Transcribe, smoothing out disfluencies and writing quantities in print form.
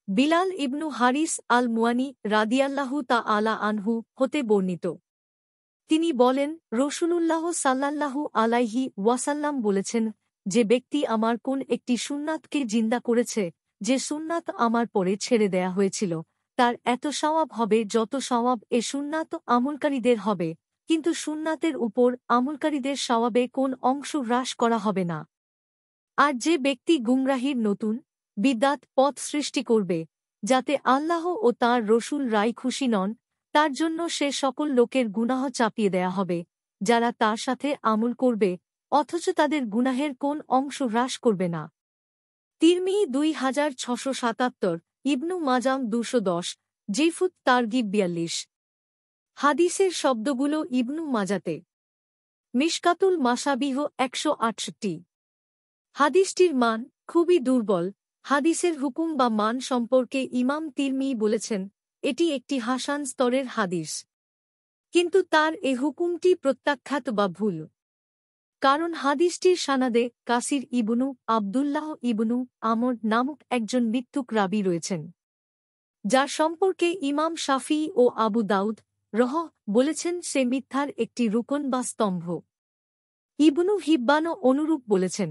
বিলাল ইবনু হারিস আল মুয়ানি রাদিয়াল্লাহু তাআলা আনহু হতে বর্ণিত। তিনি বলেন, রাসূলুল্লাহ সাল্লাল্লাহু আলাইহি ওয়াসাল্লাম বলেছেন, যে ব্যক্তি আমার কোন একটি সুন্নাতকে জিন্দা করেছে, যে সুন্নাত আমার পরে ছেড়ে দেয়া হয়েছিল, তার এত সওয়াব হবে যত সওয়াব এ সুন্নাত আমলকারীদের হবে, কিন্তু সুন্নাতের উপর আমলকারীদের সওয়াবে কোন অংশ হ্রাস করা হবে না। আর যে ব্যক্তি গুমরাহির নতুন বিদআত পথ সৃষ্টি করবে, যাতে আল্লাহ ও তাঁর রসূল রায় খুশি নন, তার জন্য সে সকল লোকের গুনাহ চাপিয়ে দেয়া হবে, যারা তার সাথে আমল করবে, অথচ তাদের গুনাহের কোন অংশ হ্রাস করবে না। তিরমিজি 2677, ইবনু মাজাম 210, জিফুত তারগিব 42। হাদিসের শব্দগুলো ইবনু মাজাতে। মিশকাতুল মাসাবিহ 168। হাদিসটির মান খুবই দুর্বল। হাদিসের হুকুম বা মান সম্পর্কে ইমাম তিরমিজি বলেছেন, এটি একটি হাসান স্তরের হাদিস। কিন্তু তার এ হুকুমটি প্রত্যাখ্যাত বা ভুল। কারণ হাদিসটির সানাদে কাসির ইবনু আবদুল্লাহ ইবনু আমর নামক একজন মিথ্যুক রাবী রয়েছেন, যার সম্পর্কে ইমাম শাফিঈ ও আবু দাউদ বলেছেন সে মিথ্যার একটি রুকন বা স্তম্ভ। ইবনু হিব্বানও অনুরূপ বলেছেন।